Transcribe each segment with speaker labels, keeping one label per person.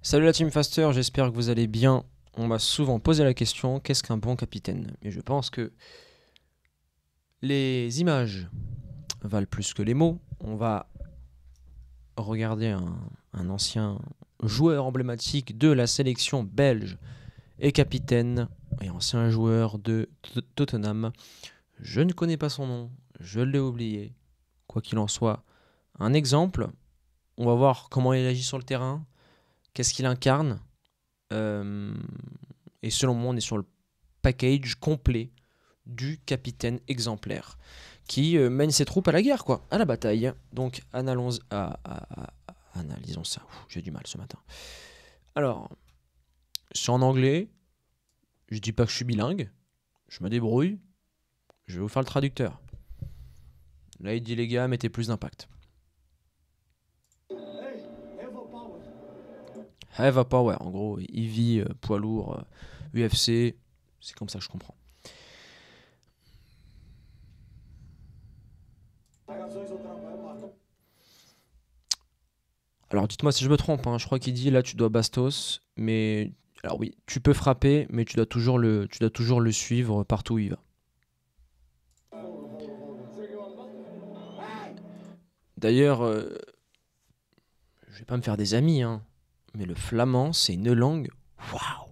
Speaker 1: Salut la team Faster, j'espère que vous allez bien. On m'a souvent posé la question, qu'est-ce qu'un bon capitaine? Et je pense que les images valent plus que les mots. On va regarder un ancien joueur emblématique de la sélection belge et capitaine et ancien joueur de Tottenham. Je ne connais pas son nom, je l'ai oublié. Quoi qu'il en soit, un exemple, on va voir comment il agit sur le terrain, qu'est-ce qu'il incarne. Et selon moi, on est sur le package complet du capitaine exemplaire qui mène ses troupes à la guerre, quoi, à la bataille. Donc, analysons ça. J'ai du mal ce matin. Alors, c'est en anglais. Je dis pas que je suis bilingue. Je me débrouille. Je vais vous faire le traducteur. Là, il dit les gars, mettez plus d'impact. Have a power. En gros, Eevee, poids lourd, UFC. C'est comme ça que je comprends. Alors dites-moi si je me trompe, hein. Je crois qu'il dit là tu dois bastos, mais alors oui, tu peux frapper, mais tu dois toujours le suivre partout où il va. D'ailleurs, je vais pas me faire des amis, hein, mais le flamand c'est une langue, waouh,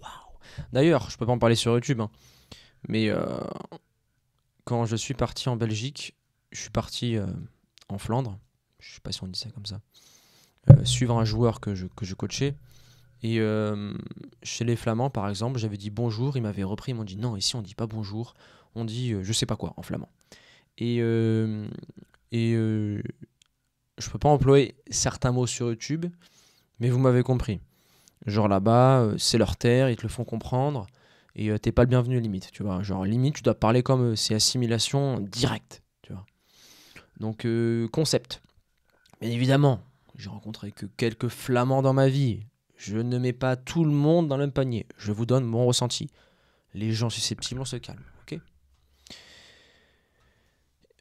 Speaker 1: waouh. D'ailleurs, je peux pas en parler sur YouTube, hein, mais quand je suis parti en Belgique, je suis parti en Flandre, je sais pas si on dit ça comme ça, suivre un joueur que je coachais. Et chez les Flamands, par exemple, j'avais dit bonjour, ils m'avaient repris, ils m'ont dit non, ici on dit pas bonjour, on dit je sais pas quoi en flamand. Et, je peux pas employer certains mots sur YouTube, mais vous m'avez compris. Genre là-bas, c'est leur terre, ils te le font comprendre, et t'es pas le bienvenu limite, tu vois. Genre limite, tu dois parler comme c'est assimilation directe, tu vois. Donc concept. Bien évidemment, j'ai rencontré que quelques Flamands dans ma vie. Je ne mets pas tout le monde dans le même panier. Je vous donne mon ressenti. Les gens susceptibles, on se calme, ok?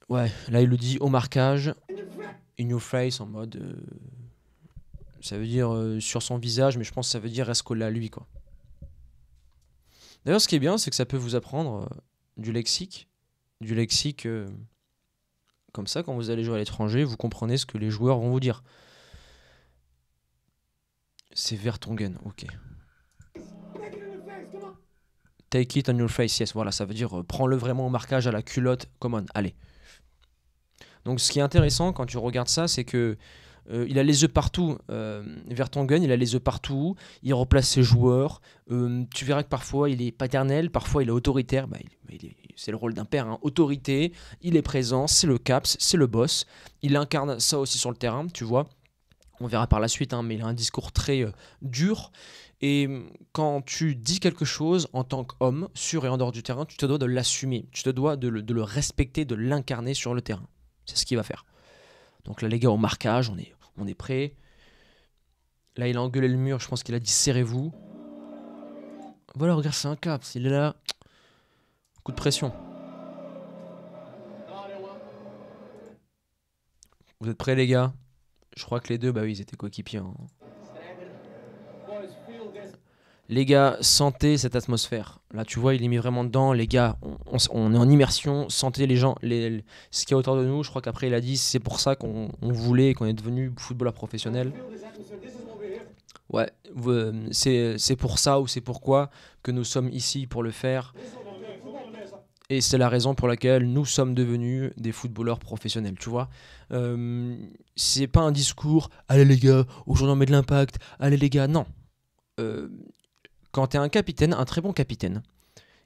Speaker 1: Ouais, là il le dit au marquage, in your face, en mode... ça veut dire sur son visage, mais je pense que ça veut dire reste collé à lui, quoi. D'ailleurs, ce qui est bien, c'est que ça peut vous apprendre du lexique. Du lexique comme ça, quand vous allez jouer à l'étranger, vous comprenez ce que les joueurs vont vous dire. C'est Vertonghen, ok. Take it on your face, yes, voilà, ça veut dire prends-le vraiment au marquage à la culotte, come on, allez. Donc ce qui est intéressant quand tu regardes ça, c'est que il a les yeux partout, Vertonghen, il a les yeux partout, il replace ses joueurs, tu verras que parfois il est paternel, parfois il est autoritaire, c'est le rôle d'un père, hein. Autorité, il est présent, c'est le caps, c'est le boss, il incarne ça aussi sur le terrain, tu vois. On verra par la suite, hein, mais il a un discours très dur. Et quand tu dis quelque chose en tant qu'homme, sur et en dehors du terrain, tu te dois de l'assumer. Tu te dois de le respecter, de l'incarner sur le terrain. C'est ce qu'il va faire. Donc là, les gars, au marquage, on est prêts. Là, il a engueulé le mur. Je pense qu'il a dit serrez-vous. Voilà, regarde, c'est un cap. Il est là. Coup de pression. Vous êtes prêts, les gars? Je crois que les deux, bah oui, ils étaient coéquipiers, hein. Les gars, sentez cette atmosphère. Là, tu vois, il est mis vraiment dedans. Les gars, on est en immersion. Sentez les gens, ce qu'il y a autour de nous. Je crois qu'après, il a dit c'est pour ça qu'on voulait, qu'on est devenu footballeur professionnel. Ouais, c'est pour ça ou c'est pourquoi que nous sommes ici pour le faire. Et c'est la raison pour laquelle nous sommes devenus des footballeurs professionnels, tu vois. C'est pas un discours allez les gars, aujourd'hui on met de l'impact, allez les gars, non. Euh, Quand tu es un capitaine, un très bon capitaine,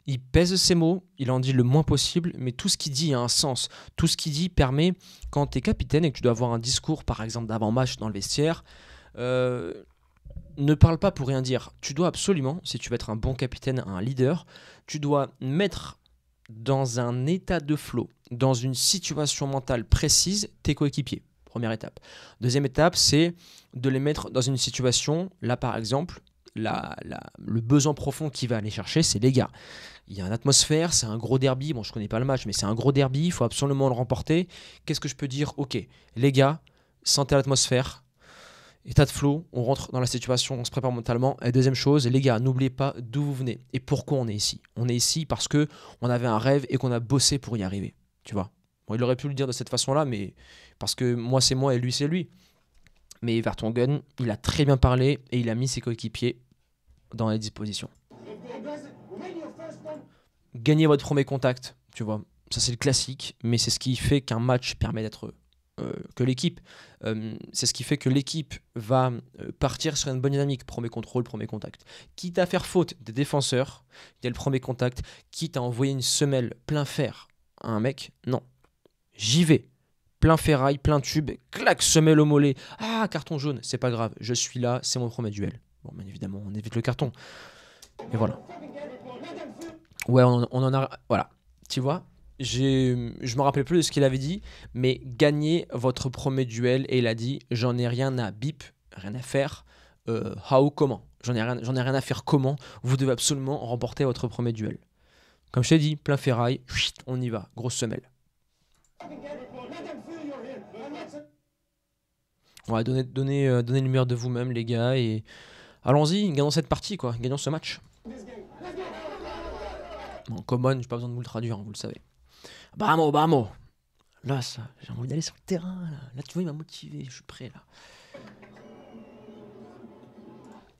Speaker 1: il pèse ses mots, il en dit le moins possible, mais tout ce qu'il dit a un sens. Tout ce qu'il dit permet, quand tu es capitaine et que tu dois avoir un discours, par exemple, d'avant-match dans le vestiaire, ne parle pas pour rien dire. Tu dois absolument, si tu veux être un bon capitaine, un leader, tu dois mettre dans un état de flow, dans une situation mentale précise, tes coéquipiers. Première étape. Deuxième étape, c'est de les mettre dans une situation, là par exemple, le besoin profond qu'il va aller chercher, c'est les gars. Il y a une atmosphère, c'est un gros derby. Bon, je connais pas le match, mais c'est un gros derby. Il faut absolument le remporter. Qu'est-ce que je peux dire? Ok, les gars, sentez l'atmosphère. État de flow, on rentre dans la situation, on se prépare mentalement. Et deuxième chose, les gars, n'oubliez pas d'où vous venez et pourquoi on est ici. On est ici parce que on avait un rêve et qu'on a bossé pour y arriver. Tu vois. Bon, il aurait pu le dire de cette façon-là, mais parce que moi c'est moi et lui c'est lui. Mais Vertonghen, il a très bien parlé et il a mis ses coéquipiers dans les dispositions. Gagner votre premier contact, tu vois, ça c'est le classique, mais c'est ce qui fait qu'un match permet d'être que l'équipe, c'est ce qui fait que l'équipe va partir sur une bonne dynamique. Premier contrôle, premier contact. Quitte à faire faute des défenseurs, il y a le premier contact. Quitte à envoyer une semelle plein fer à un mec, non. J'y vais. Plein ferraille, plein tube, clac, semelle au mollet. Ah, carton jaune, c'est pas grave, je suis là, c'est mon premier duel. Bon, bien évidemment, on évite le carton. Et voilà. Ouais, on en a. Voilà. Tu vois, je me rappelais plus de ce qu'il avait dit, mais gagnez votre premier duel. Et il a dit j'en ai rien à bip, rien à faire. How, comment j'en ai rien à faire comment. Vous devez absolument remporter votre premier duel. Comme je t'ai dit, plein ferraille, on y va, grosse semelle. Ouais, donnez le meilleur de vous-même, les gars, et allons-y, gagnons cette partie, quoi. Gagnons ce match. Bon, common, j'ai pas besoin de vous le traduire, hein, vous le savez. Bamo, bamo. Là, ça, j'ai envie d'aller sur le terrain, là. Là, tu vois, il m'a motivé, je suis prêt, là.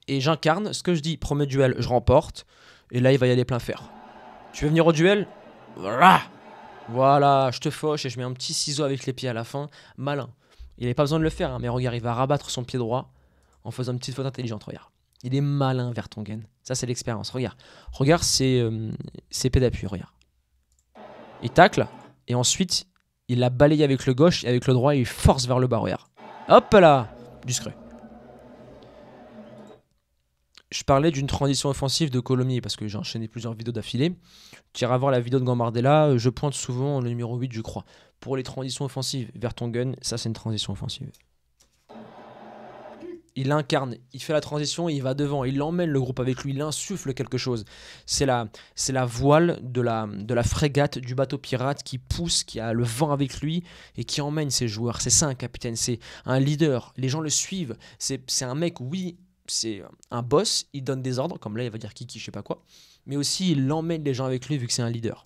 Speaker 1: Et j'incarne ce que je dis. Premier duel, je remporte. Et là, il va y aller plein fer. Tu veux venir au duel? Voilà, je te fauche et je mets un petit ciseau avec les pieds à la fin. Malin. Il n'avait pas besoin de le faire, hein, mais regarde, il va rabattre son pied droit en faisant une petite faute intelligente, regarde. Il est malin, Vertonghen. Ça, c'est l'expérience. Regarde. Regarde ses pieds d'appui, regarde. Il tacle, et ensuite, il l'a balayé avec le gauche, et avec le droit, il force vers le bas, regarde. Hop là. Discret. Je parlais d'une transition offensive de Colomiers, parce que j'ai enchaîné plusieurs vidéos d'affilée. Tu iras voir la vidéo de Gambardella, je pointe souvent le numéro 8, je crois. Pour les transitions offensives, Vertonghen, ça c'est une transition offensive. Il incarne, il fait la transition, il va devant, il emmène le groupe avec lui, il insuffle quelque chose. C'est la voile de la frégate du bateau pirate qui pousse, qui a le vent avec lui et qui emmène ses joueurs. C'est ça un capitaine, c'est un leader. Les gens le suivent. C'est un mec, oui, c'est un boss, il donne des ordres, comme là il va dire Kiki, je sais pas quoi, mais aussi il emmène les gens avec lui vu que c'est un leader.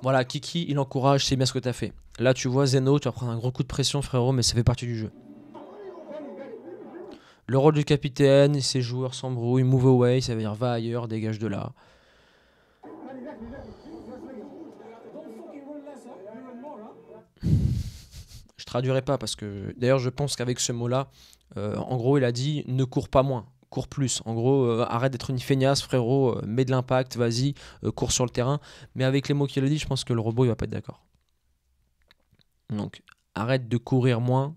Speaker 1: Voilà, Kiki, il encourage, c'est bien ce que tu as fait. Là, tu vois, Zeno, tu vas prendre un gros coup de pression, frérot, mais ça fait partie du jeu. Le rôle du capitaine, ses joueurs s'embrouillent, move away, ça veut dire va ailleurs, dégage de là. Je traduirai pas parce que, d'ailleurs, je pense qu'avec ce mot-là, en gros, il a dit ne cours pas moins, cours plus. En gros, arrête d'être une feignasse, frérot, mets de l'impact, vas-y, cours sur le terrain. Mais avec les mots qu'il a dit, je pense que le robot, il va pas être d'accord. Donc, arrête de courir moins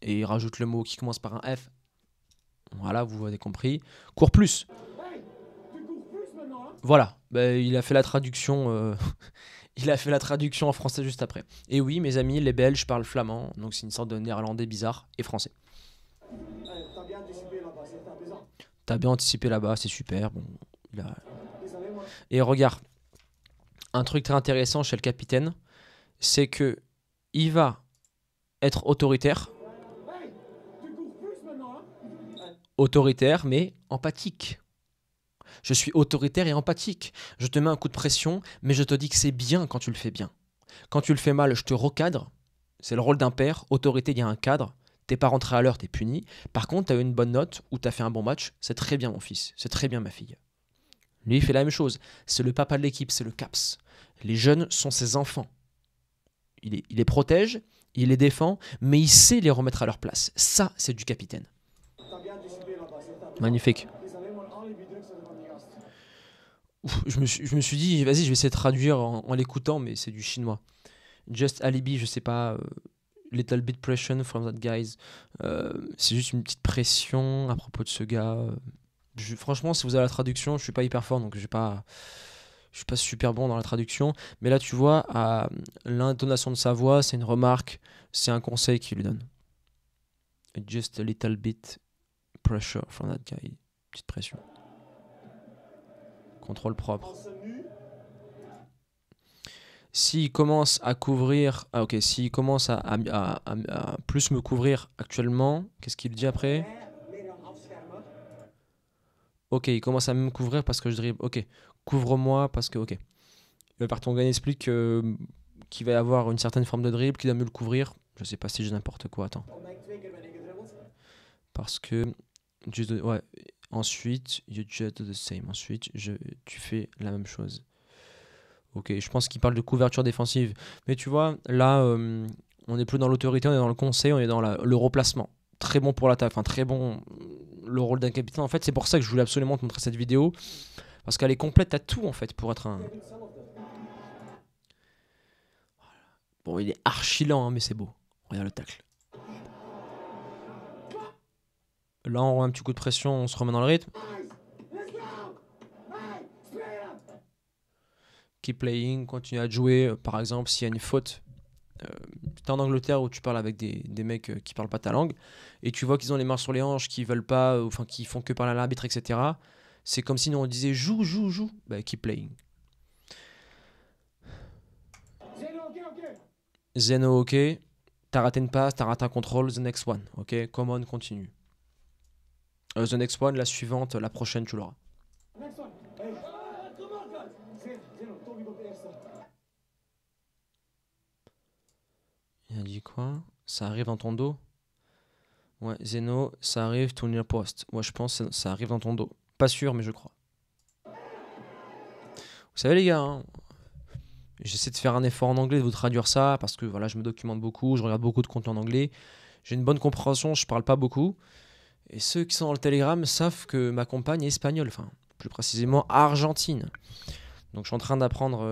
Speaker 1: et rajoute le mot qui commence par un F. Voilà, vous avez compris. Cours plus. Voilà, bah, il a fait la traduction. Il a fait la traduction en français juste après. Et oui, mes amis, les Belges parlent flamand, donc c'est une sorte de néerlandais bizarre et français. T'as bien anticipé là-bas, c'est super. Bon, il a... Et regarde, un truc très intéressant chez le capitaine, c'est que il va être autoritaire, mais empathique. Je suis autoritaire et empathique. Je te mets un coup de pression, mais je te dis que c'est bien quand tu le fais bien. Quand tu le fais mal, je te recadre. C'est le rôle d'un père. Autorité, il y a un cadre. T'es pas rentré à l'heure, t'es puni. Par contre, t'as eu une bonne note ou t'as fait un bon match. C'est très bien, mon fils. C'est très bien, ma fille. Lui, il fait la même chose. C'est le papa de l'équipe, c'est le CAPS. Les jeunes sont ses enfants. Il les protège, il les défend, mais il sait les remettre à leur place. Ça, c'est du capitaine. Magnifique. Ouf, je me suis dit, vas-y, je vais essayer de traduire en l'écoutant, mais c'est du chinois. Just alibi, je sais pas. Little bit pression from that guys. C'est juste une petite pression à propos de ce gars. Franchement, si vous avez la traduction, je suis pas hyper fort, donc je suis pas super bon dans la traduction. Mais là, tu vois, à l'intonation de sa voix, c'est une remarque, c'est un conseil qu'il lui donne. Just a little bit pressure from that guy. Petite pression. Contrôle propre. S'il commence à couvrir... Ah ok, s'il commence à plus me couvrir actuellement, qu'est-ce qu'il dit après? Ok, il commence à me couvrir parce que je dribble. Ok, couvre-moi parce que... Ok. Le Vertonghen explique qu'il va y avoir une certaine forme de dribble, qu'il doit mieux le couvrir. Je sais pas si j'ai n'importe quoi, attends. Parce que... Ouais. Ensuite, you just do the same. Ensuite, tu fais la même chose. Ok, je pense qu'il parle de couverture défensive. Mais tu vois, là, on n'est plus dans l'autorité, on est dans le conseil, on est dans le replacement. Très bon pour l'attaque, enfin très bon le rôle d'un capitaine. En fait, c'est pour ça que je voulais absolument te montrer cette vidéo. Parce qu'elle est complète à tout, en fait, pour être un... Bon, il est archi lent, hein, mais c'est beau. Regarde le tacle. Là, on rend un petit coup de pression, on se remet dans le rythme. Keep playing, continue à jouer. Par exemple, s'il y a une faute, t'es en Angleterre où tu parles avec des mecs qui parlent pas ta langue, et tu vois qu'ils ont les mains sur les hanches, qui veulent pas, enfin qui font que parler à l'arbitre, etc. C'est comme si nous on disait joue, joue, joue. Bah, keep playing. Zeno, ok. T'as raté une passe, t'as raté un contrôle. The next one, ok. Come on, continue. The next one, la suivante, la prochaine, tu l'auras. Il a dit quoi? Ça arrive dans ton dos? Ouais, Zeno, ça arrive to near post. Ouais, je pense que ça arrive dans ton dos. Pas sûr, mais je crois. Vous savez les gars, hein, j'essaie de faire un effort en anglais, de vous traduire ça, parce que voilà, je me documente beaucoup, je regarde beaucoup de contenu en anglais. J'ai une bonne compréhension, je parle pas beaucoup. Et ceux qui sont dans le Telegram savent que ma compagne est espagnole, enfin, plus précisément argentine. Donc je suis en train d'apprendre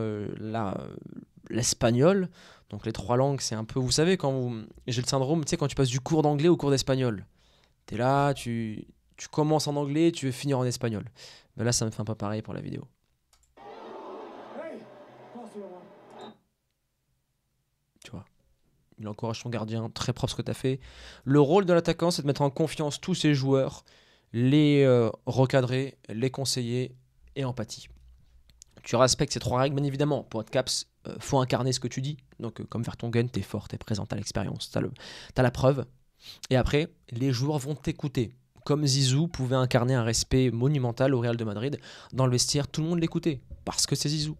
Speaker 1: l'espagnol. Donc les trois langues, c'est un peu... Vous savez, j'ai le syndrome, tu sais, quand tu passes du cours d'anglais au cours d'espagnol. T'es là, tu commences en anglais, tu veux finir en espagnol. Mais là, ça me fait un peu pareil pour la vidéo. Tu vois, il encourage son gardien, très propre ce que tu as fait. Le rôle de l'attaquant, c'est de mettre en confiance tous ses joueurs, les recadrer, les conseiller et empathie. Tu respectes ces trois règles, bien évidemment. Pour être caps, faut incarner ce que tu dis. Donc, comme Vertonghen, t'es fort, t'es présent, t'as l'expérience, t'as la preuve. Et après, les joueurs vont t'écouter. Comme Zizou pouvait incarner un respect monumental au Real de Madrid, dans le vestiaire, tout le monde l'écoutait, parce que c'est Zizou.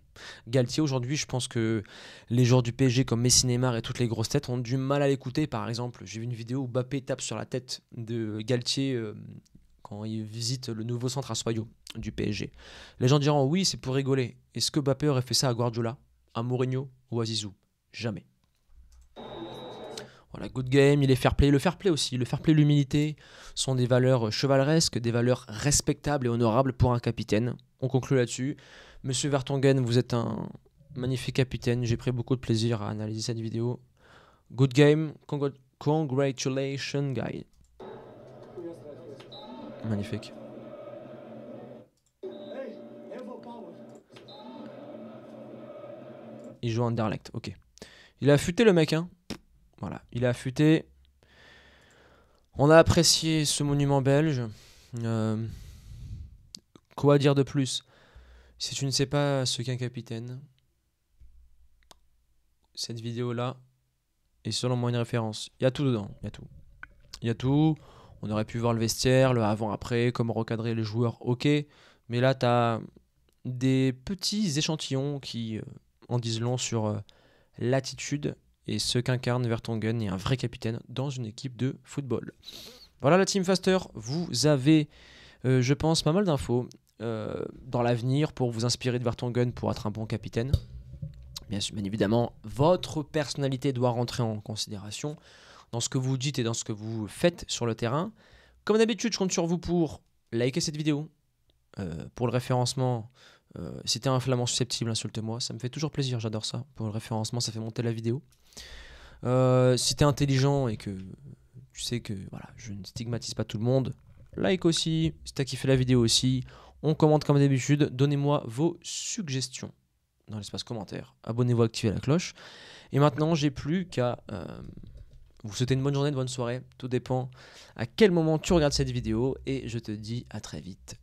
Speaker 1: Galtier, aujourd'hui, je pense que les joueurs du PSG comme Messi, Neymar et toutes les grosses têtes ont du mal à l'écouter. Par exemple, j'ai vu une vidéo où Mbappé tape sur la tête de Galtier quand il visite le nouveau centre à Soyo du PSG. Les gens diront oui, c'est pour rigoler. Est-ce que Mbappé aurait fait ça à Guardiola, à Mourinho ou à Zizou? Jamais. Voilà, good game, il est fair play. Le fair play aussi, le fair play, l'humilité sont des valeurs chevaleresques, des valeurs respectables et honorables pour un capitaine. On conclut là-dessus. Monsieur Vertonghen, vous êtes un magnifique capitaine. J'ai pris beaucoup de plaisir à analyser cette vidéo. Good game, congratulations, guy. Magnifique. Il joue en Anderlecht, ok. Il a affûté le mec, hein. Voilà, il a affûté. On a apprécié ce monument belge. Quoi dire de plus? Si tu ne sais pas ce qu'est un capitaine, cette vidéo-là est selon moi une référence. Il y a tout dedans, il y a tout. Il y a tout. On aurait pu voir le vestiaire, le avant-après, comment recadrer les joueurs, ok. Mais là, tu as des petits échantillons qui en disent long sur l'attitude et ce qu'incarne Vertonghen et un vrai capitaine dans une équipe de football. Voilà la Team Faster, vous avez, je pense, pas mal d'infos dans l'avenir pour vous inspirer de Vertonghen pour être un bon capitaine. Bien évidemment, votre personnalité doit rentrer en considération dans ce que vous dites et dans ce que vous faites sur le terrain. Comme d'habitude, je compte sur vous pour liker cette vidéo, pour le référencement. Si t'es un flamand susceptible, insulte-moi, ça me fait toujours plaisir, j'adore ça. Pour le référencement, ça fait monter la vidéo. Si t'es intelligent et que tu sais que voilà, je ne stigmatise pas tout le monde, like aussi, si t'as kiffé la vidéo aussi, on commente comme d'habitude, donnez-moi vos suggestions dans l'espace commentaire, abonnez-vous, activez la cloche. Et maintenant, j'ai plus qu'à vous souhaiter une bonne journée, une bonne soirée, tout dépend à quel moment tu regardes cette vidéo, et je te dis à très vite.